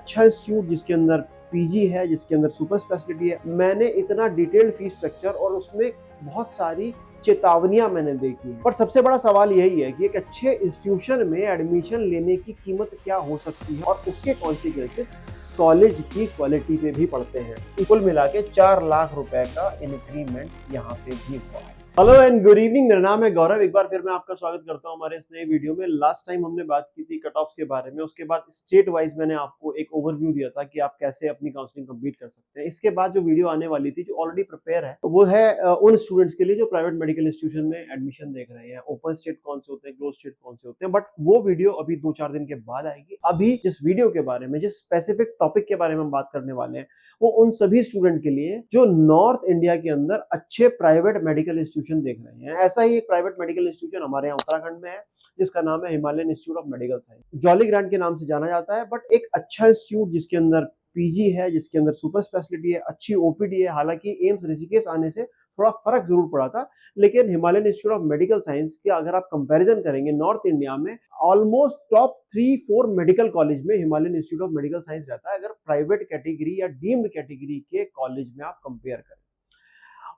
अच्छा इंस्टीट्यूट जिसके अंदर पीजी है, जिसके अंदर सुपर स्पेशलिटी है, मैंने इतना डिटेल्ड फीस स्ट्रक्चर और उसमें बहुत सारी चेतावनियां मैंने देखी हैं। पर सबसे बड़ा सवाल यही है कि एक अच्छे इंस्टीट्यूशन में एडमिशन लेने की कीमत क्या हो सकती है और उसके कॉन्सिक्वेंसेस कॉलेज की क्वालिटी पे भी पड़ते हैं। कुल मिला के 4 लाख रुपए का इंक्रीमेंट यहाँ पे भी हुआ है। हेलो एंड गुड इवनिंग, मेरा नाम है गौरव। एक बार फिर मैं आपका स्वागत करता हूं हमारे इस नए वीडियो में। लास्ट टाइम हमने बात की थी कट ऑफ्स के बारे में, उसके बाद स्टेट वाइज मैंने आपको एक ओवरव्यू दिया था कि आप कैसे अपनी काउंसलिंग कंप्लीट कर सकते हैं। इसके बाद जो वीडियो आने वाली थी, जो ऑलरेडी प्रिपेयर है, वो है उन स्टूडेंट्स के लिए जो प्राइवेट मेडिकल इंस्टीट्यूशन में एडमिशन देख रहे हैं। ओपन स्टेट कौन से होते हैं, क्लोज स्टेट कौन से होते हैं, बट वो वीडियो अभी 2-4 दिन के बाद आएगी। अभी जिस वीडियो के बारे में, जिस स्पेसिफिक टॉपिक के बारे में हम बात करने वाले हैं, वो उन सभी स्टूडेंट के लिए जो नॉर्थ इंडिया के अंदर अच्छे प्राइवेट मेडिकल इंस्टीट्यूशन देख रहे हैं। ऐसा ही एक प्राइवेट मेडिकल इंस्टीट्यूशन हमारे यहाँ उत्तराखंड में है, जिसका नाम है Himalayan Institute of medical science. Jolly grant के नाम से जाना जाता है, बट एक अच्छा इंस्टीट्यूट जिसके अंदर पीजी है, जिसके अंदर सुपर स्पेशलिटी है, अच्छी ओपीडी है। हालांकि एम्स ऋषिकेश आने से थोड़ा फर्क जरूर पड़ा था, लेकिन Himalayan Institute of medical science की अगर आप कंपैरिजन करेंगे नॉर्थ इंडिया में, ऑलमोस्ट टॉप 3-4 मेडिकल कॉलेज में Himalayan Institute of medical science रहता है, अगर प्राइवेट कैटेगरी या डीम्ड कैटेगरी के कॉलेज में आप कंपेयर करें।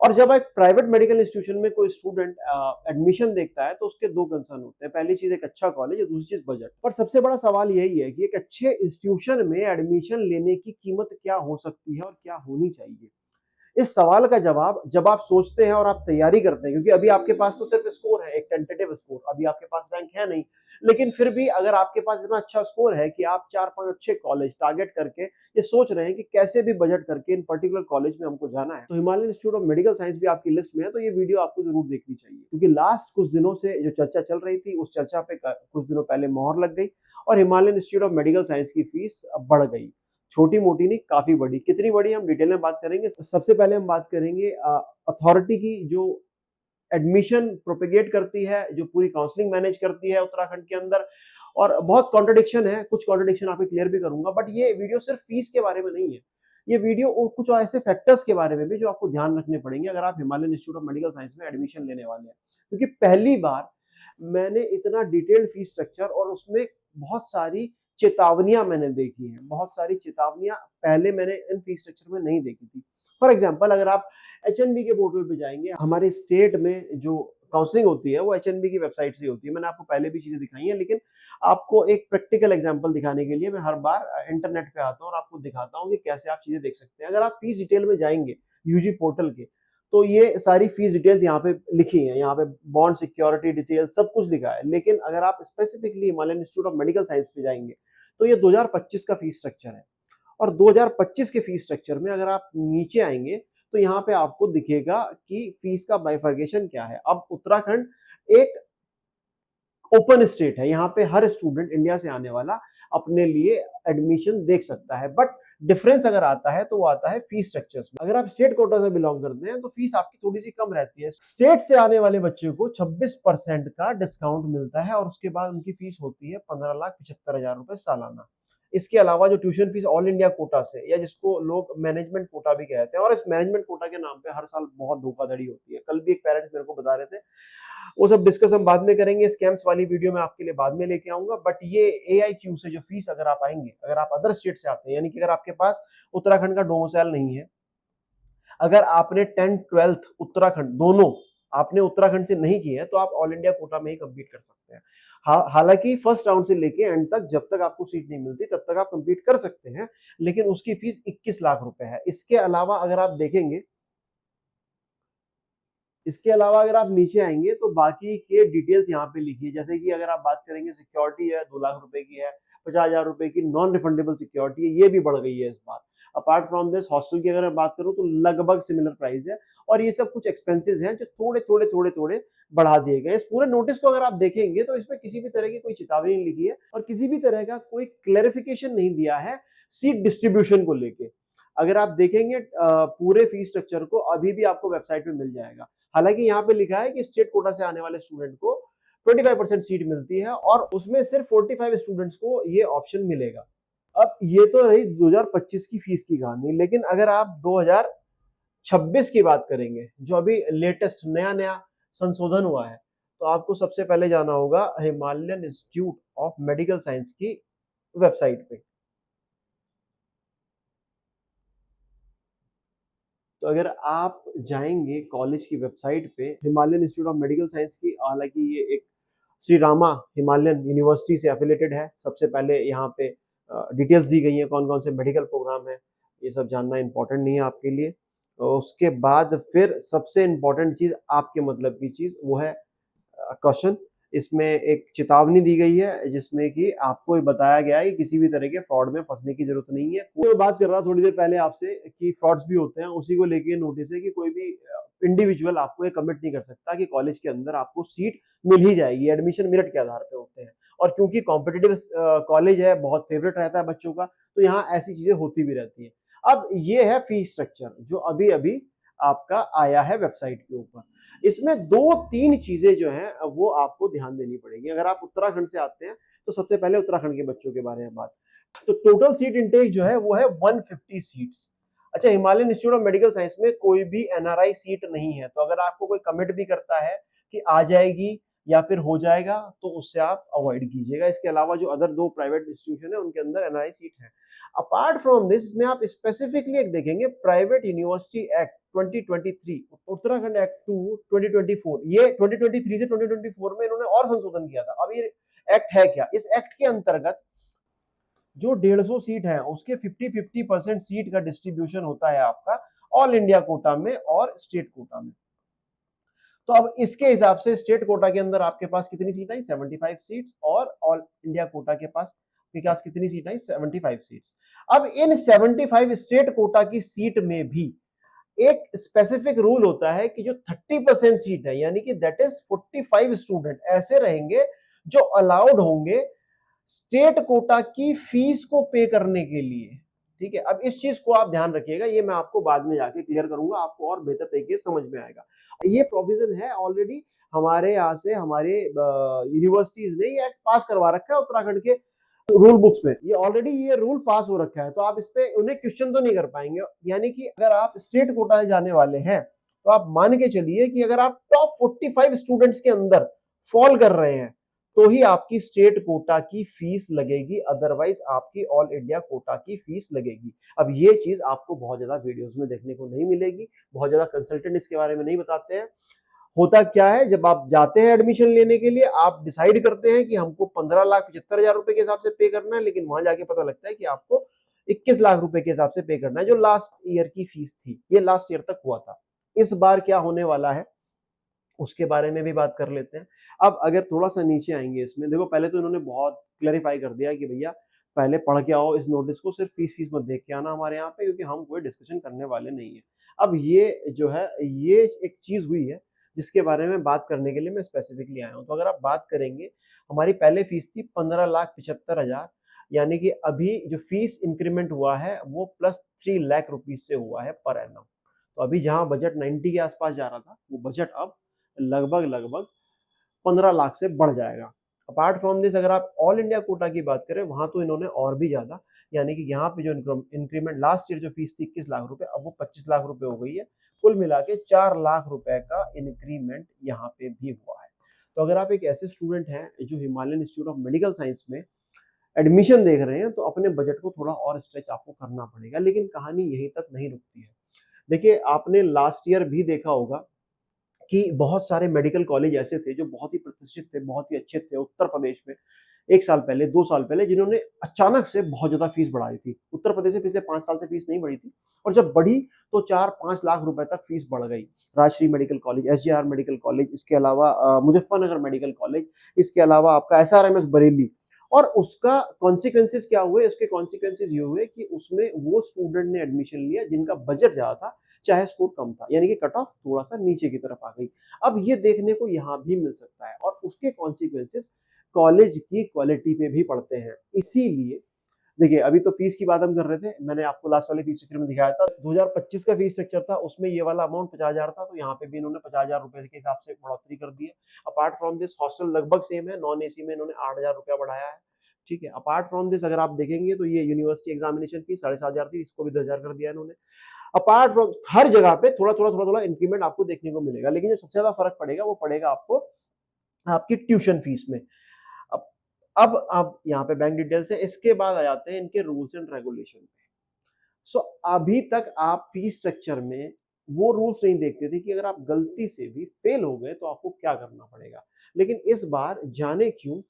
और जब एक प्राइवेट मेडिकल इंस्टीट्यूशन में कोई स्टूडेंट एडमिशन देखता है तो उसके दो कंसर्न होते हैं। पहली चीज एक अच्छा कॉलेज और दूसरी चीज बजट। पर सबसे बड़ा सवाल यही है कि एक अच्छे इंस्टीट्यूशन में एडमिशन लेने की कीमत क्या हो सकती है और क्या होनी चाहिए। इस सवाल का जवाब जब आप सोचते हैं और आप तैयारी करते हैं, क्योंकि अभी आपके पास तो सिर्फ स्कोर है, एक टेंटेटिव स्कोर, अभी आपके पास रैंक है नहीं, लेकिन फिर भी अगर आपके पास इतना अच्छा स्कोर है कि आप 4-5 अच्छे कॉलेज टारगेट करके ये सोच रहे हैं कि कैसे भी बजट करके इन पर्टिकुलर कॉलेज में हमको जाना है, तो Himalayan Institute of medical science भी आपकी लिस्ट में है, तो ये वीडियो आपको जरूर देखनी चाहिए। क्योंकि लास्ट कुछ दिनों से जो चर्चा चल रही थी, उस चर्चा पे कुछ दिनों पहले मोहर लग गई और Himalayan Institute of medical science की फीस बढ़ गई। छोटी मोटी नहीं, काफी बड़ी। कितनी बड़ी हम डिटेल में बात करेंगे। सबसे पहले हम बात करेंगे अथॉरिटी की, जो एडमिशन प्रोपेगेट करती है, जो पूरी काउंसलिंग मैनेज करती है उत्तराखंड के अंदर। और बहुत कॉन्ट्रडिक्शन है, कुछ कॉन्ट्रडिक्शन आपको क्लियर भी करूंगा, बट ये वीडियो सिर्फ फीस के बारे में नहीं है। ये वीडियो कुछ ऐसे फैक्टर्स के बारे में भी जो आपको ध्यान रखने पड़ेंगे अगर आप Himalayan Institute of medical science में एडमिशन लेने वाले हैं। क्योंकि पहली बार मैंने इतना डिटेल्ड फीस स्ट्रक्चर और उसमें बहुत सारी चेतावनियां मैंने देखी हैं। बहुत सारी चेतावनियां पहले मैंने इन फीस स्ट्रक्चर में नहीं देखी थी। फॉर एग्जांपल, अगर आप एचएनबी के पोर्टल पे जाएंगे, हमारे स्टेट में जो काउंसलिंग होती है वो एचएनबी की वेबसाइट से होती है। मैंने आपको पहले भी चीजें दिखाई हैं, लेकिन आपको एक प्रैक्टिकल एग्जांपल दिखाने के लिए मैं हर बार इंटरनेट पे आता हूँ और आपको दिखाता हूँ कि कैसे आप चीजें देख सकते हैं। अगर आप फीस डिटेल में जाएंगे यूजी पोर्टल के, तो ये सारी फीस डिटेल्स यहाँ पे लिखी हैं। यहाँ पे बॉन्ड सिक्योरिटी डिटेल सब कुछ लिखा है। लेकिन अगर आप specifically Himalayan Institute of medical science पे जाएंगे तो ये 2025 का फीस स्ट्रक्चर है। और 2025 के फीस स्ट्रक्चर में अगर आप नीचे आएंगे तो यहाँ पे आपको दिखेगा कि फीस का बाइफर्केशन क्या है। अब उत्तराखंड एक ओपन स्टेट है, यहाँ पे हर स्टूडेंट इंडिया से आने वाला अपने लिए एडमिशन देख सकता है, बट डिफरेंस अगर आता है तो वो आता है फीस स्ट्रक्चर्स में। अगर आप स्टेट कोटा से बिलोंग करते हैं तो फीस आपकी थोड़ी सी कम रहती है। स्टेट से आने वाले बच्चे को 26% का डिस्काउंट मिलता है और उसके बाद उनकी फीस होती है 15,75,000 रुपए सालाना। इसके अलावा जो tuition fees all India quota से, या जिसको लोग मैनेजमेंट कोटा भी कहते हैं, और इस मैनेजमेंट कोटा के नाम पे हर साल बहुत धोखाधड़ी होती है। कल भी एक पेरेंट्स मेरे को बता रहे थे, वो सब डिस्कस हम बाद में करेंगे। स्कैम्स वाली वीडियो मैं आपके लिए बाद में लेके आऊंगा। बट ये AIQ से जो फीस, अगर आप आएंगे, अगर आप अदर स्टेट से आते हैं, यानी कि अगर आपके पास उत्तराखंड का डोमिसाइल नहीं है, अगर आपने 10th-12th उत्तराखंड दोनों आपने उत्तराखंड से नहीं की है, तो आप ऑल इंडिया कोटा में ही कंप्लीट कर सकते हैं। हालांकि फर्स्ट राउंड से लेके एंड तक जब तक आपको सीट नहीं मिलती तब तक आप कंप्लीट कर सकते हैं, लेकिन उसकी फीस 21 लाख रुपए है। इसके अलावा अगर आप देखेंगे, इसके अलावा अगर आप नीचे आएंगे तो बाकी के डिटेल्स यहाँ पे लिखी है। जैसे कि अगर आप बात करेंगे, सिक्योरिटी है 2 लाख रुपए की है, 50,000 रुपए की नॉन रिफंडेबल सिक्योरिटी है, ये भी बढ़ गई है इस बार। अपार्ट फ्रॉम दिस, हॉस्टल की अगर मैं बात करूं तो लगभग सिमिलर प्राइस है। और ये सब कुछ एक्सपेंसेस हैं जो थोड़े थोड़े बढ़ा दिए गए। इस पूरे नोटिस को अगर आप देखेंगे तो इसमें किसी भी तरह की कोई चेतावनी नहीं लिखी है और किसी भी तरह का कोई क्लैरिफिकेशन नहीं दिया है सीट डिस्ट्रीब्यूशन को लेके। अगर आप देखेंगे पूरे फीस स्ट्रक्चर को, अभी भी आपको वेबसाइट पे मिल जाएगा। हालांकि यहाँ पे लिखा है कि स्टेट कोटा से आने वाले स्टूडेंट को 25% सीट मिलती है और उसमें सिर्फ 45 स्टूडेंट्स को ये ऑप्शन मिलेगा। अब ये तो रही 2025 की फीस की कहानी, लेकिन अगर आप 2026 की बात करेंगे, जो अभी लेटेस्ट नया संशोधन हुआ है, तो आपको सबसे पहले जाना होगा Himalayan Institute of medical science की वेबसाइट पे। तो अगर आप जाएंगे कॉलेज की वेबसाइट पे, Himalayan Institute of medical science की, हालांकि ये एक श्री रामा हिमालयन यूनिवर्सिटी से एफिलेटेड है। सबसे पहले यहाँ पे डिटेल्स दी गई हैं, कौन कौन से मेडिकल प्रोग्राम है, ये सब जानना इंपॉर्टेंट नहीं है आपके लिए। और उसके बाद फिर सबसे इंपॉर्टेंट चीज, आपके मतलब की चीज, वो है क्वेश्चन। इसमें एक चेतावनी दी गई है जिसमें कि आपको बताया गया है कि किसी भी तरह के फ्रॉड में फंसने की जरूरत नहीं है। मैं बात कर रहा थोड़ी देर पहले आपसे कि फ्रॉड्स भी होते हैं, उसी को लेके नोटिस है कि कोई भी इंडिविजुअल आपको ये कमिट नहीं कर सकता कि कॉलेज के अंदर आपको सीट मिल ही जाएगी। एडमिशन मेरिट के आधार पे होते हैं, और क्योंकि कॉम्पिटिटिव कॉलेज है, बहुत फेवरेट रहता है बच्चों का, तो यहाँ ऐसी चीजें होती भी रहती है। अब ये है फीस स्ट्रक्चर जो अभी अभी आपका आया है वेबसाइट के ऊपर। इसमें 2-3 चीजें जो हैं वो आपको ध्यान देनी पड़ेगी। अगर आप उत्तराखंड से आते हैं तो सबसे पहले उत्तराखंड के बच्चों के बारे में बात। तो टोटल सीट इंटेक जो है वो है 150 सीट्स। अच्छा, Himalayan Institute of medical science में कोई भी एनआरआई सीट नहीं है, तो अगर आपको कोई कमिट भी करता है कि आ जाएगी या फिर हो जाएगा, तो उससे आप अवॉइड कीजिएगा। इसके अलावा जो अदर 2 प्राइवेट इंस्टीट्यूशन है उनके अंदर एनआरआई सीट है। अपार्ट फ्रॉम दिस, इसमें आप स्पेसिफिकली एक देखेंगे private university act 2023, Uttarakhand act 2 2024, ये 2023 से 2024 में इन्होंने और संशोधन किया था। अब ये एक्ट है क्या? इस एक्ट के अंतर्गत जो 150 सीट है उसके 50-50% सीट का डिस्ट्रीब्यूशन होता है आपका ऑल इंडिया कोटा में और स्टेट कोटा में। तो अब इसके हिसाब से स्टेट कोटा के अंदर आपके पास कितनी सीट आई? 75 सीट्स, और ऑल इंडिया कोटा के पास विकास कितनी सीट आई? 75 सीट्स। अब इन 75 स्टेट कोटा की सीट में भी एक स्पेसिफिक रूल होता है कि जो 30% सीट है, यानी कि दैट इज 45 स्टूडेंट ऐसे रहेंगे जो अलाउड होंगे स्टेट कोटा की फीस को पे करने के लिए। ठीक है, अब इस चीज को आप ध्यान रखिएगा, ये मैं आपको बाद में जाके क्लियर करूंगा, आपको और बेहतर तरीके से समझ में आएगा। ये प्रोविजन है ऑलरेडी हमारे यहाँ से, हमारे यूनिवर्सिटीज ने ये पास करवा रखा है उत्तराखंड के रूल बुक्स में। ये ऑलरेडी ये रूल पास हो रखा है, तो आप इस पे उन्हें क्वेश्चन तो नहीं कर पाएंगे। यानी कि अगर आप स्टेट कोटा से जाने वाले हैं तो आप मान के चलिए कि अगर आप टॉप 45 स्टूडेंट्स के अंदर फॉल कर रहे हैं तो ही आपकी स्टेट कोटा की फीस लगेगी, अदरवाइज आपकी ऑल इंडिया कोटा की फीस लगेगी। अब ये चीज आपको बहुत ज्यादा वीडियोस में देखने को नहीं मिलेगी, बहुत ज्यादा कंसल्टेंट इसके बारे में नहीं बताते हैं। होता क्या है, जब आप जाते हैं एडमिशन लेने के लिए, आप डिसाइड करते हैं कि हमको 15,75,000 रुपए के हिसाब से पे करना है, लेकिन वहां जाके पता लगता है कि आपको 21 लाख रुपए के हिसाब से पे करना है, जो लास्ट ईयर की फीस थी। ये लास्ट ईयर तक हुआ था। इस बार क्या होने वाला है उसके बारे में भी बात कर लेते हैं। अब अगर थोड़ा सा नीचे आएंगे इसमें, देखो पहले तो इन्होंने बहुत क्लैरिफाई कर दिया कि भैया पहले पढ़ के आओ इस नोटिस को, सिर्फ फीस मत देख के आना हमारे यहाँ पे, क्योंकि हम कोई डिस्कशन करने वाले नहीं है। अब ये जो है, ये एक चीज हुई है जिसके बारे में बात करने के लिए मैं स्पेसिफिकली आया हूँ। तो अगर आप बात करेंगे, हमारी पहले फीस थी 15,75,000, यानी कि अभी जो फीस इंक्रीमेंट हुआ है वो प्लस 3 लाख रुपीज से हुआ है पर एनम। तो अभी जहां बजट 90 के आसपास जा रहा था, वो बजट अब लगभग 15 लाख से बढ़ जाएगा। अपार्ट फ्रॉम दिस, अगर आप ऑल इंडिया कोटा की बात करें, वहां तो इन्होंने और भी ज्यादा, यानी कि यहाँ पे जो इंक्रीमेंट लास्ट ईयर जो फीस थी 21 लाख रुपए, अब वो 25 लाख रुपए हो गई है। कुल मिला के 4 लाख रुपए का इंक्रीमेंट यहाँ पे भी हुआ है। तो अगर आप एक ऐसे स्टूडेंट हैं जो Himalayan Institute of medical science में एडमिशन देख रहे हैं, तो अपने बजट को थोड़ा और स्ट्रेच आपको करना पड़ेगा। लेकिन कहानी यहीं तक नहीं रुकती है। देखिए, आपने लास्ट ईयर भी देखा होगा कि बहुत सारे मेडिकल कॉलेज ऐसे थे जो बहुत ही प्रतिष्ठित थे, बहुत ही अच्छे थे उत्तर प्रदेश में, 1 साल पहले, 2 साल पहले, जिन्होंने अचानक से बहुत ज्यादा फीस बढ़ाई थी। उत्तर प्रदेश से पिछले 5 साल से फीस नहीं बढ़ी थी, और जब बढ़ी तो 4-5 लाख रुपए तक फीस बढ़ गई। Rajshree medical college, SJR medical college, इसके अलावा मुजफ्फरनगर मेडिकल कॉलेज, इसके अलावा आपका एसआरएमएस बरेली। और उसका कॉन्सिक्वेंसेस क्या हुए? उसके कॉन्सिक्वेंसेस ये हुए कि उसमें वो स्टूडेंट ने एडमिशन लिया जिनका बजट ज्यादा था, चाहे स्कोर कम था, यानी कि कट ऑफ थोड़ा सा नीचे की तरफ आ गई। अब ये देखने को यहाँ भी मिल सकता है, और उसके कॉन्सिक्वेंसेस कॉलेज की क्वालिटी पे भी पड़ते हैं। इसीलिए देखिए, अभी तो फीस की बात हम कर रहे थे, मैंने आपको लास्ट वाले फीस स्ट्रक्चर में दिखाया था। 2025 का फीस स्ट्रक्चर था, उसमें ये वाला अमाउंट 50,000 था, तो यहाँ पे भी इन्होंने 50,000 रुपए के हिसाब से बढ़ोतरी कर दी है। अपार्ट फ्रॉम दिस, हॉस्टल लगभग सेम है, नॉन एसी में इन्होंने 8,000 रुपया बढ़ाया है। ठीक है, अपार्ट फ्रॉम दिस अगर आप देखेंगे तो ये यूनिवर्सिटी एग्जामिनेशन फीस 7,500 थी, इसको भी 10,000 कर दिया इन्होंने। अपार्ट फ्रॉम, हर जगह पे थोड़ा इंक्रीमेंट आपको देखने को मिलेगा, लेकिन जो सबसे ज्यादा फर्क पड़ेगा वो पड़ेगा आपको आपकी ट्यूशन फीस में। अब यहाँ पे बैंक डिटेल्स है, इसके बाद आ जाते हैं इनके रूल्स एंड रेगुलेशन पे। सो अभी तक आप फीस स्ट्रक्चर में वो रूल्स नहीं देखते थे कि अगर आप गलती से भी फेल हो गए तो आपको क्या करना पड़ेगा। लेकिन इस बार जाने क्यों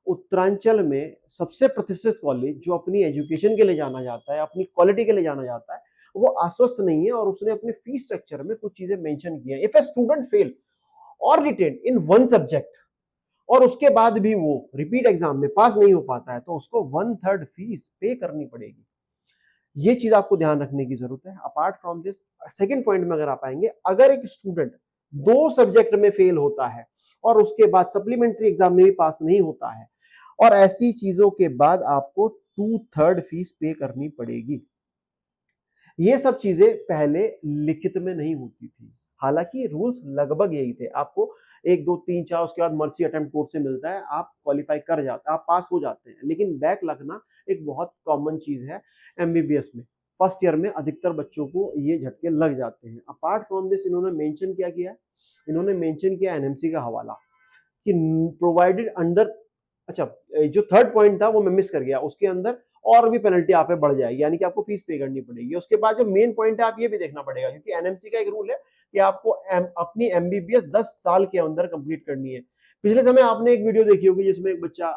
उत्तरांचल में सबसे प्रतिष्ठित कॉलेज जो अपनी एजुकेशन के लिए जाना जाता है, अपनी क्वालिटी के लिए जाना जाता है, वो आश्वस्त नहीं है और उसने अपने फीस स्ट्रक्चर में कुछ चीजें मेंशन की हैं। इफ ए स्टूडेंट फेल और रिटेन इन वन सब्जेक्ट और उसके बाद भी वो रिपीट एग्जाम में पास नहीं हो पाता है तो उसको 1/3 फीस पे करनी पड़ेगी। ये चीज आपको ध्यान रखने की जरूरत है। Apart from this, second point में अगर आप आएंगे, अगर एक स्टूडेंट 2 सब्जेक्ट में फेल होता है और उसके बाद सप्लीमेंट्री एग्जाम में भी पास नहीं होता है और ऐसी चीजों के बाद आपको 2/3 फीस पे करनी पड़ेगी। ये सब चीजें पहले लिखित में नहीं होती थी, हालांकि रूल्स लगभग यही थे। आपको 1 2 3 4 उसके बाद मर्सी अटेम्प्ट कोर्स से मिलता है, आप क्वालिफाई कर जाते हैं, आप पास हो जाते हैं। लेकिन बैक लगना एक बहुत कॉमन चीज है एमबीबीएस में। फर्स्ट ईयर में अधिकतर बच्चों को ये झटके लग जाते हैं। अपार्ट फ्रॉम दिस, इन्होंने मेंशन क्या किया है, इन्होंने मेंशन किया एनएमसी का हवाला कि प्रोवाइडेड अंडर, अच्छा जो थर्ड पॉइंट था वो मैं मिस कर गया, उसके अंदर और भी पेनल्टी आप पे बढ़ जाएगी, यानी कि आपको फीस पे करनी पड़ेगी। उसके बाद जो मेन पॉइंट है आप ये भी देखना पड़ेगा, क्योंकि एनएमसी का एक रूल है कि आपको अपनी एमबीबीएस 10 साल के अंदर कंप्लीट करनी है। पिछले समय आपने एक वीडियो देखी होगी जिसमें एक बच्चा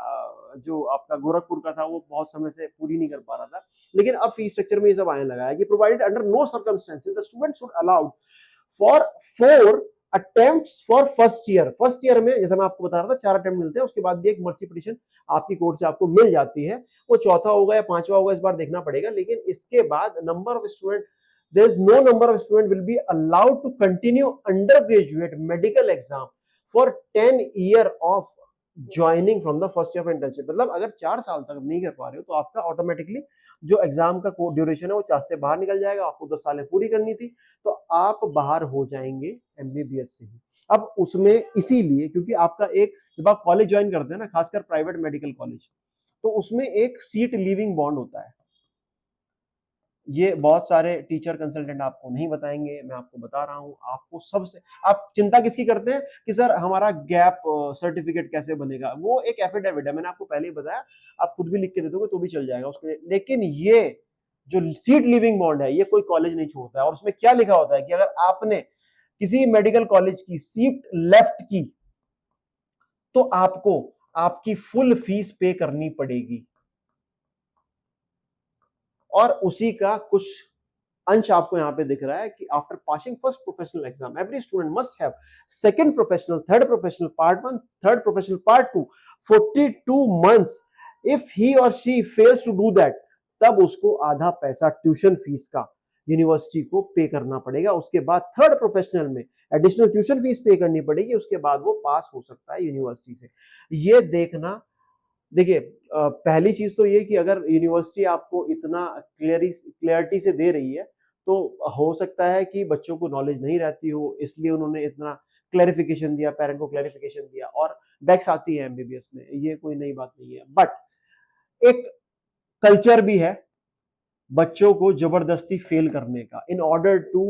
जो आपका गोरखपुर का था वो बहुत समय से पूरी नहीं कर पा रहा था, लेकिन अब फीस स्ट्रक्चर में ये सब आने लगा है कि provided under no circumstances the student should allowed for 4 attempts for first year. First year में जैसे मैं आपको बता रहा था 4 अटेम्प्ट मिलते हैं, उसके बाद भी एक मर्सी पिटीशन आपकी कोर्ट से आपको मिल जाती है। वो चौथा होगा या पांचवा होगा इस बार देखना पड़ेगा, लेकिन इसके बाद number of student, there is no number of student will be allowed to continue undergraduate medical exam for 10 year of joining from the first year of internship. मतलब अगर 4 साल तक नहीं कर पा रहे हो तो आपका ऑटोमेटिकली जो एग्जाम का ड्यूरेशन है वो 4 से बाहर निकल जाएगा। आपको 10 सालें पूरी करनी थी तो आप बाहर हो जाएंगे एमबीबीएस से ही। अब उसमें इसीलिए क्योंकि आपका एक, जब आप कॉलेज ज्वाइन करते हैं ना, खासकर प्राइवेट मेडिकल कॉलेज, तो उसमें एक सीट लीविंग बॉन्ड होता है। ये बहुत सारे टीचर कंसल्टेंट आपको नहीं बताएंगे, मैं आपको बता रहा हूं। आपको सबसे, आप चिंता किसकी करते हैं कि सर हमारा गैप सर्टिफिकेट कैसे बनेगा, वो एक एफिडेविट है, मैंने आपको पहले ही बताया, आप खुद भी लिख के दे दोगे तो भी चल जाएगा उसके लिए। लेकिन ये जो सीट लिविंग बॉन्ड है ये कोई कॉलेज नहीं छोड़ता है। और उसमें क्या लिखा होता है कि अगर आपने किसी मेडिकल कॉलेज की सीट लेफ्ट की तो आपको आपकी फुल फीस पे करनी पड़ेगी। और उसी का कुछ अंश आपको यहां पे दिख रहा है कि after passing first professional exam every student must have second professional, third professional part 1, third professional part 2 42 months. If he और she fails to do that, तब उसको आधा पैसा ट्यूशन फीस का यूनिवर्सिटी को पे करना पड़ेगा। उसके बाद थर्ड प्रोफेशनल में एडिशनल ट्यूशन फीस पे करनी पड़ेगी। उसके बाद वो पास हो सकता है यूनिवर्सिटी से। ये देखना, देखिए पहली चीज तो ये कि अगर यूनिवर्सिटी आपको इतना क्लियरिटी से दे रही है तो हो सकता है कि बच्चों को नॉलेज नहीं रहती हो, इसलिए उन्होंने इतना क्लैरिफिकेशन दिया, पेरेंट को क्लैरिफिकेशन दिया। और बैक्स आती है एमबीबीएस में, ये कोई नई बात नहीं है। बट एक कल्चर भी है बच्चों को जबरदस्ती फेल करने का, in order to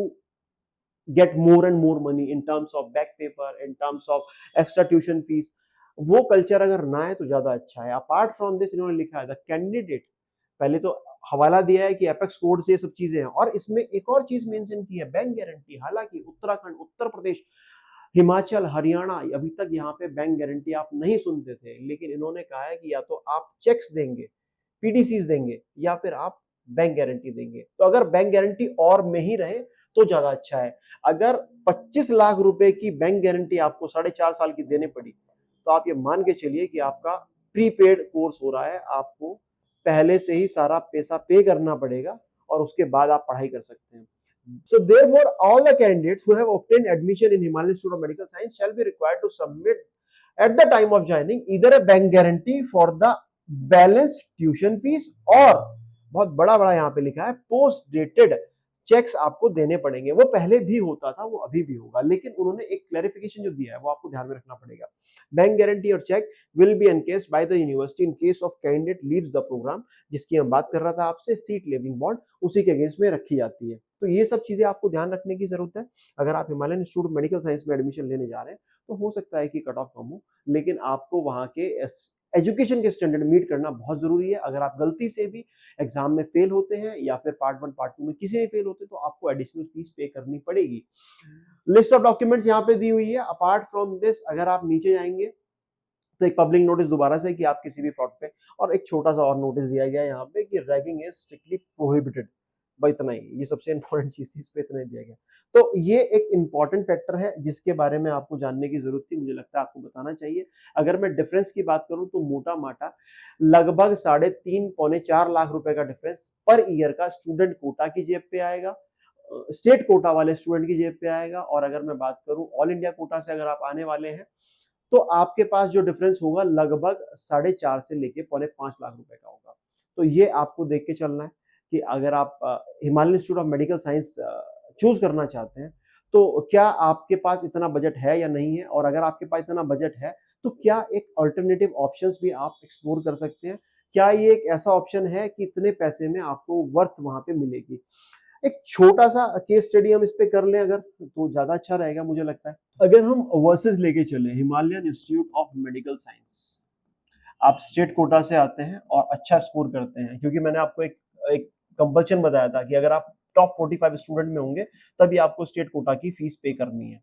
get more and more money in terms of back paper, in terms of extra tuition fees. वो कल्चर अगर ना है तो ज्यादा अच्छा है। अपार्ट फ्रॉम दिस, इन्होंने लिखा है द कैंडिडेट, पहले तो हवाला दिया है कि एपेक्स कोड से ये सब चीजें हैं, और इसमें एक और चीज मेंशन की है, बैंक गारंटी। हालांकि उत्तराखंड, उत्तर प्रदेश, हिमाचल, हरियाणा, अभी तक यहाँ पे बैंक गारंटी आप नहीं सुनते थे, लेकिन इन्होंने कहा है कि या तो आप चेक्स देंगे, पीडीसीज देंगे, या फिर आप बैंक गारंटी देंगे। तो अगर बैंक गारंटी और में ही रहे तो ज्यादा अच्छा है। अगर 25 लाख रुपए की बैंक गारंटी आपको 4.5 साल की देने पड़ी तो आप ये मान के चलिए कि आपका प्रीपेड कोर्स हो रहा है, आपको पहले से ही सारा पैसा पे करना पड़ेगा और उसके बाद आप पढ़ाई कर सकते हैं। So therefore, all the candidates who have obtained admission in Himalayan Institute of Medical Science shall be required to submit at the time of joining either a bank guarantee for the balance tuition fees or, बहुत बड़ा बड़ा यहाँ पे लिखा है, post dated checks आपको देने पड़ेंगे। वो पहले भी होता था, वो अभी भी होगा, लेकिन उन्होंने एक क्लैरिफिकेशन जो दिया है वो आपको ध्यान में रखना पड़ेगा। बैंक गारंटी और cheque will be encashed by the university in case of candidate leaves the programme, जिसकी हम बात कर रहा था आपसे, सीट लिविंग बॉन्ड उसी के अगेंस्ट में रखी जाती है। तो ये सब चीजें आपको ध्यान रखने की जरूरत है। अगर आप Himalayan Institute of medical science में एडमिशन लेने जा रहे हैं तो हो सकता है कि कट ऑफ कम हो, लेकिन आपको वहां के एजुकेशन के स्टैंडर्ड मीट करना बहुत जरूरी है। अगर आप गलती से भी एग्जाम में फेल होते हैं या फिर पार्ट 1 पार्ट 2 में किसी में फेल होते हैं तो आपको एडिशनल फीस पे करनी पड़ेगी। लिस्ट ऑफ डॉक्यूमेंट्स यहाँ पे दी हुई है। अपार्ट फ्रॉम दिस अगर आप नीचे जाएंगे तो एक पब्लिक नोटिस दोबारा से कि आप किसी भी फ्रॉड पे, और एक छोटा सा और नोटिस दिया गया है यहाँ पे कि रैगिंग इज स्ट्रिक्टली प्रोहिबिटेड। भाई इतना ही, ये सबसे इंपॉर्टेंट चीज थी, इस पे इतना ही दिया गया। तो ये एक इंपॉर्टेंट फैक्टर है जिसके बारे में आपको जानने की जरूरत थी, मुझे लगता है आपको बताना चाहिए। अगर मैं डिफरेंस की बात करूं तो मोटा माटा लगभग 3.5 पौने 4 लाख रुपए का डिफरेंस पर ईयर का स्टूडेंट कोटा की जेब पे आएगा, स्टेट कोटा वाले स्टूडेंट की जेब पे आएगा। और अगर मैं बात करूं ऑल इंडिया कोटा से अगर आप आने वाले हैं तो आपके पास जो डिफरेंस होगा लगभग 4.5 से लेके पौने 5 लाख रुपए का होगा। तो ये आपको देख के चलना है कि अगर आप Himalayan Institute of medical science choose करना चाहते हैं तो क्या आपके पास इतना बजट है या नहीं है, और अगर आपके पास इतना बजट है तो क्या एक अल्टरनेटिव ऑप्शंस भी आप एक्सप्लोर कर सकते हैं। क्या ये एक ऐसा ऑप्शन है कि इतने पैसे में आपको वर्थ वहां पे मिलेगी। एक छोटा सा केस स्टडी हम इस पे कर लें अगर, तो ज्यादा अच्छा रहेगा मुझे लगता है। अगर हम वर्सेस लेके चले Himalayan Institute of medical science, आप स्टेट कोटा से आते हैं और अच्छा स्कोर करते हैं, क्योंकि मैंने आपको एक कंपल्शन बताया था कि अगर आप टॉप 45 स्टूडेंट में होंगे तभी आपको स्टेट कोटा की फीस पे करनी है।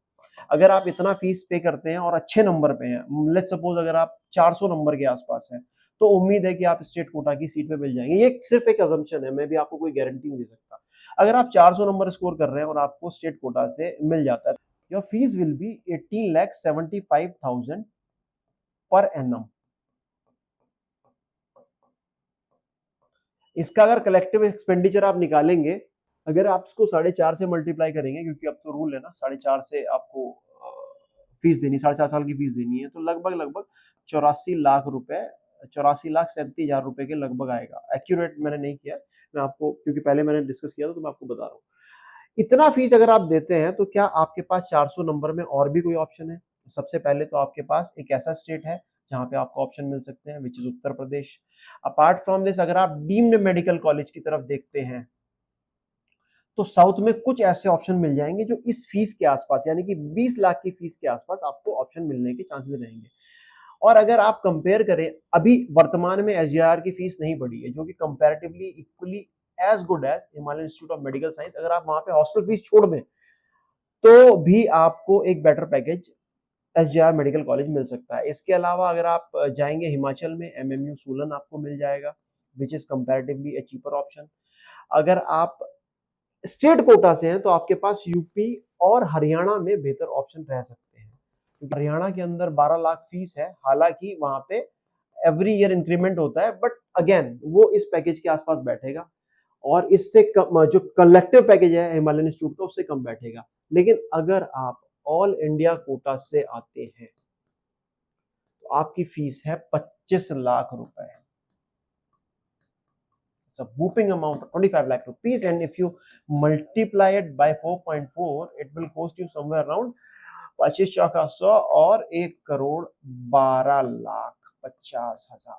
अगर आप इतना फीस पे करते हैं और अच्छे नंबर पे हैं, लेट्स सपोज अगर आप 400 नंबर के आसपास हैं, तो उम्मीद है कि आप स्टेट कोटा की सीट पे मिल जाएंगे। ये सिर्फ एक अजम्पशन है, मैं भी आपको कोई गारंटी नहीं दे सकता। अगर आप 400 नंबर स्कोर कर रहे हैं और आपको स्टेट कोटा से मिल जाता है, your fees will be 18,75,000 per annum. इसका अगर कलेक्टिव एक्सपेंडिचर आप निकालेंगे, अगर आप इसको 4.5 से मल्टीप्लाई करेंगे, क्योंकि अब तो रूल है ना 4.5 से आपको फीस देनी, 4.5 साल की फीस देनी है, तो लगभग लगभग 84 लाख रुपए, 84,37,000 रुपए के लगभग आएगा। एक्यूरेट मैंने नहीं किया, मैं आपको, क्योंकि पहले मैंने डिस्कस किया था तो मैं आपको बता रहा हूँ। इतना फीस अगर आप देते हैं तो क्या आपके पास 400 नंबर में और भी कोई ऑप्शन है। सबसे पहले तो आपके पास एक ऐसा स्टेट है जहां पे आपको ऑप्शन मिल सकते हैं, which is Uttar Pradesh. Apart from this अगर आप डीम्ड मेडिकल कॉलेज की तरफ देखते हैं तो साउथ में कुछ ऐसे ऑप्शन मिल जाएंगे जो इस फीस के आसपास, यानी कि 20 लाख की फीस के आसपास आपको ऑप्शन मिलने के चांसेस रहेंगे। और अगर आप कंपेयर करें, अभी वर्तमान में एसजीआर की फीस नहीं बढ़ी है, जो कि comparatively equally as good as Himalayan Institute of medical Science. अगर आप वहां पे हॉस्टल फीस छोड़ दें तो भी आपको एक better package SGR medical college मिल सकता है। इसके अलावा अगर आप जाएंगे हिमाचल में, एमएमयू सोलन आपको मिल जाएगा, which is comparatively A cheaper option. अगर आप स्टेट कोटा से हैं तो आपके पास यूपी और हरियाणा में बेहतर ऑप्शन रह सकते हैं, क्योंकि हरियाणा के अंदर 12 लाख फीस है। हालांकि वहां पे एवरी ईयर इंक्रीमेंट होता है, बट अगेन वो इस पैकेज के आसपास बैठेगा, और इससे कम जो कलेक्टिव पैकेज है हिमालयन इंस्टीट्यूट का उससे कम बैठेगा। लेकिन अगर आप ऑल इंडिया कोटा से आते हैं तो आपकी फीस है 25 लाख रुपए। It's a whooping amount of 25 lakh rupees, and if you multiply it by 4.4, it will cost you somewhere around 25 चौका 100 और 1,12,50,000।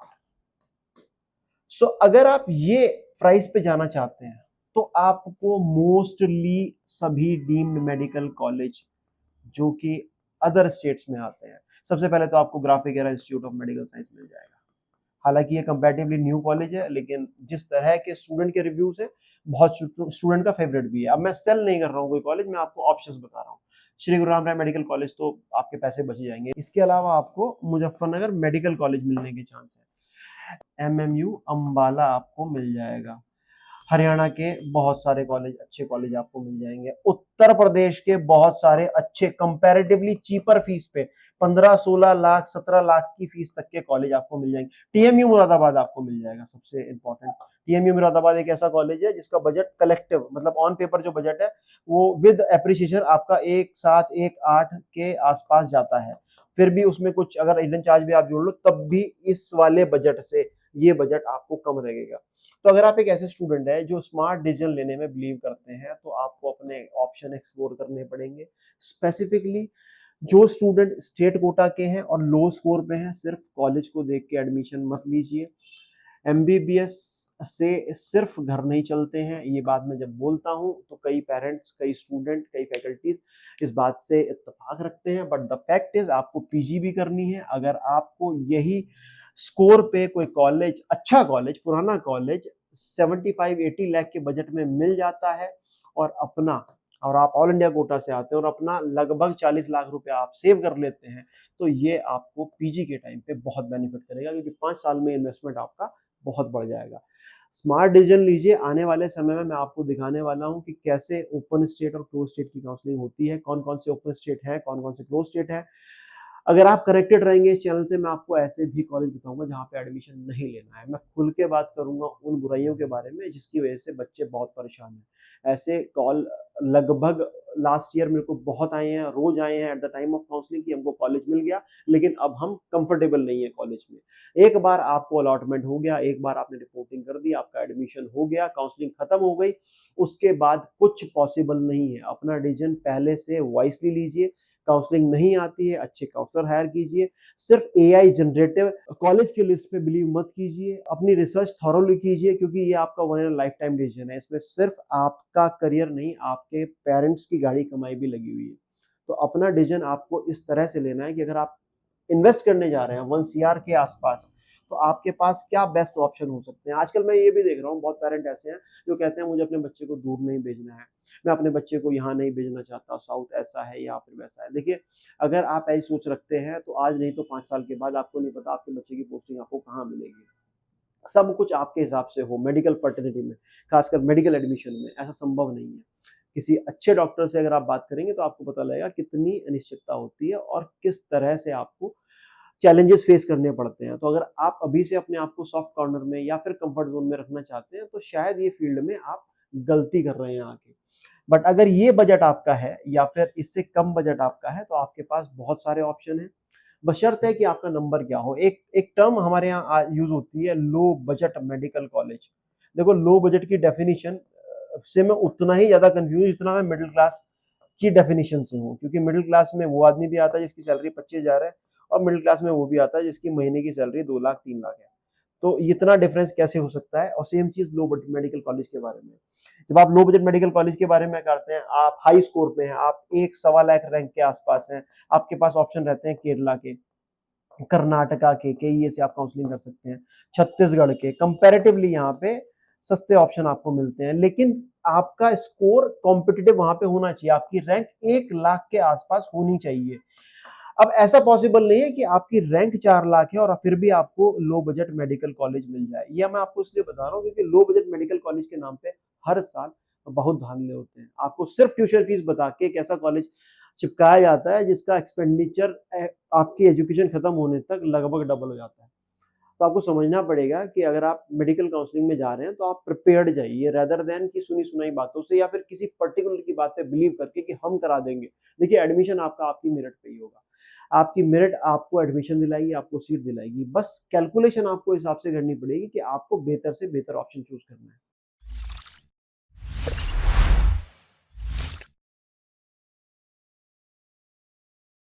सो अगर आप ये प्राइस पे जाना चाहते हैं तो आपको मोस्टली सभी डीम्ड मेडिकल कॉलेज जो कि अदर स्टेट्स में आते हैं, सबसे पहले तो आपको Graphic Era institute of medical science मिल जाएगा। हालांकि ये कंपैरेटिवली न्यू कॉलेज है, लेकिन जिस तरह के स्टूडेंट के रिव्यूज है, बहुत स्टूडेंट का फेवरेट भी है। अब मैं सेल नहीं कर रहा हूँ कोई कॉलेज, मैं आपको ऑप्शंस बता रहा हूँ। श्री गुरु राम राय मेडिकल कॉलेज तो आपके पैसे बच जाएंगे। इसके अलावा आपको मुजफ्फरनगर मेडिकल कॉलेज मिलने के चांस है। एमएमयू अंबाला आपको मिल जाएगा। हरियाणा के बहुत सारे कॉलेज, अच्छे कॉलेज आपको मिल जाएंगे। उत्तर प्रदेश के बहुत सारे अच्छे कंपैरेटिवली चीपर फीस पे 15, 16 लाख, 17 लाख की फीस तक के कॉलेज आपको मिल जाएंगे। टीएमयू मुरादाबाद आपको मिल जाएगा, सबसे इंपॉर्टेंट। टीएमयू मुरादाबाद एक ऐसा कॉलेज है जिसका बजट कलेक्टिव, मतलब ऑन पेपर जो बजट है वो विद एप्रिसिएशन आपका 1,718 के आसपास जाता है। फिर भी उसमें कुछ अगर हिडन चार्ज भी आप जोड़ लो तब भी इस वाले बजट से ये बजट आपको कम रहेगा। तो अगर आप एक ऐसे स्टूडेंट है जो स्मार्ट डिसीजन लेने में बिलीव करते हैं तो आपको अपने ऑप्शन एक्सप्लोर करने पड़ेंगे। स्पेसिफिकली जो स्टूडेंट स्टेट कोटा के हैं और लो स्कोर पे हैं, सिर्फ कॉलेज को देख के एडमिशन मत लीजिए। एमबीबीएस से सिर्फ घर नहीं चलते हैं, ये बात मैं जब बोलता हूं तो कई पेरेंट्स, कई स्टूडेंट, कई फैकल्टीज इस बात से इत्तेफाक रखते हैं, बट द फैक्ट इज आपको पीजी भी करनी है। अगर आपको यही स्कोर पे कोई कॉलेज, अच्छा कॉलेज, पुराना कॉलेज 75-80 लाख के बजट में मिल जाता है और अपना, और आप ऑल इंडिया कोटा से आते हैं और अपना लगभग 40 लाख रुपए आप सेव कर लेते हैं, तो ये आपको पीजी के टाइम पे बहुत बेनिफिट करेगा, क्योंकि 5 साल में इन्वेस्टमेंट आपका बहुत बढ़ जाएगा। स्मार्ट डिसीजन लीजिए। आने वाले समय में मैं आपको दिखाने वाला हूँ कि कैसे ओपन स्टेट और क्लोज स्टेट की काउंसलिंग होती है, कौन-कौन से ओपन स्टेट है, कौन-कौन से क्लोज स्टेट है। अगर आप कनेक्टेड रहेंगे इस चैनल से, मैं आपको ऐसे भी कॉलेज बताऊंगा जहाँ पे एडमिशन नहीं लेना है। मैं खुल के बात करूंगा उन बुराइयों के बारे में जिसकी वजह से बच्चे बहुत परेशान हैं। ऐसे कॉल लगभग लास्ट ईयर मेरे को बहुत आए हैं, रोज आए हैं at the time of counselling कि हमको कॉलेज मिल गया, लेकिन अब हम कंफर्टेबल नहीं है कॉलेज में। एक बार आपको अलॉटमेंट हो गया, एक बार आपने रिपोर्टिंग कर दी, आपका एडमिशन हो गया, काउंसलिंग खत्म हो गई, उसके बाद कुछ पॉसिबल नहीं है। अपना डिसीजन पहले से वाइसली लीजिए। काउंसलिंग नहीं आती है, अच्छे काउंसलर हायर कीजिए। सिर्फ एआई जनरेटिव कॉलेज की लिस्ट पे बिलीव मत कीजिए। अपनी रिसर्च थॉरोली कीजिए, क्योंकि ये आपका one in life time decision है। इसमें सिर्फ आपका करियर नहीं, आपके पेरेंट्स की गाड़ी कमाई भी लगी हुई है। तो अपना डिसीजन आपको इस तरह से लेना है कि अगर आप इन्वेस्ट करने जा रहे हैं 1 CR के आसपास, तो आपके पास क्या बेस्ट ऑप्शन हो सकते हैं। आजकल मैं ये भी देख रहा हूँ, बहुत पेरेंट ऐसे हैं जो कहते हैं मुझे अपने बच्चे को दूर नहीं भेजना है, मैं अपने बच्चे को यहाँ नहीं भेजना चाहता, साउथ ऐसा है या फिर वैसा है। देखिए, अगर आप ऐसी सोच रखते हैं तो आज नहीं तो 5 साल के बाद आपको नहीं पता आपके बच्चे की पोस्टिंग आपको कहाँ मिलेगी। सब कुछ आपके हिसाब से हो, मेडिकल फर्टिलिटी में, खासकर मेडिकल एडमिशन में ऐसा संभव नहीं है। किसी अच्छे डॉक्टर से अगर आप बात करेंगे तो आपको पता लगेगा कितनी अनिश्चितता होती है और किस तरह से आपको चैलेंजेस फेस करने पड़ते हैं। तो अगर आप अभी से अपने आप को सॉफ्ट कॉर्नर में या फिर कंफर्ट जोन में रखना चाहते हैं, तो शायद ये फील्ड में आप गलती कर रहे हैं आके। बट अगर ये बजट आपका है या फिर इससे कम बजट आपका है, तो आपके पास बहुत सारे ऑप्शन हैं। बशर्ते कि आपका नंबर क्या हो। एक एक टर्म हमारे यहाँ यूज होती है, लो बजट मेडिकल कॉलेज। देखो, लो बजट की डेफिनेशन से मैं उतना ही ज्यादा कंफ्यूज जितना मैं मिडिल क्लास की डेफिनेशन से हूँ, क्योंकि मिडिल क्लास में वो आदमी भी आता है जिसकी सैलरी 25,000 है और मिडिल क्लास में वो भी आता है जिसकी महीने की सैलरी 2 लाख 3 लाख है। तो इतना डिफरेंस कैसे हो सकता है। और सेम चीज लो बजट मेडिकल कॉलेज के बारे में। जब आप लो बजट मेडिकल कॉलेज के बारे में करते हैं, आप हाई स्कोर पे हैं, आप 1-1.25 लाख रैंक के आसपास हैं, आपके पास ऑप्शन रहते हैं केरला के, कर्नाटका के केईए से आप काउंसलिंग कर सकते हैं, छत्तीसगढ़ के। कंपैरेटिवली यहाँ पे सस्ते ऑप्शन आपको मिलते हैं, लेकिन आपका स्कोर कॉम्पिटिटिव वहां पे होना चाहिए, आपकी रैंक 1 लाख के आसपास होनी चाहिए। अब ऐसा पॉसिबल नहीं है कि आपकी रैंक 4 लाख है और फिर भी आपको लो बजट मेडिकल कॉलेज मिल जाए। यह मैं आपको इसलिए बता रहा हूँ क्योंकि लो बजट मेडिकल कॉलेज के नाम पे हर साल बहुत धांधले होते हैं। आपको सिर्फ ट्यूशन फीस बता के एक ऐसा कॉलेज चिपकाया जाता है जिसका एक्सपेंडिचर आपकी एजुकेशन खत्म होने तक लगभग डबल हो जाता है। तो आपको समझना पड़ेगा कि अगर आप मेडिकल काउंसलिंग में जा रहे हैं तो आप प्रिपेयर्ड जाइए, रेदर देन कि सुनी सुनाई बातों से या फिर किसी पर्टिकुलर की बात पे बिलीव करके कि हम करा देंगे। देखिए, एडमिशन आपका आपकी मेरिट पे ही होगा। आपकी मेरिट आपको एडमिशन दिलाएगी, आपको सीट दिलाएगी। बस कैलकुलेशन आपको हिसाब से करनी पड़ेगी कि आपको बेहतर से बेहतर ऑप्शन चूज करना है।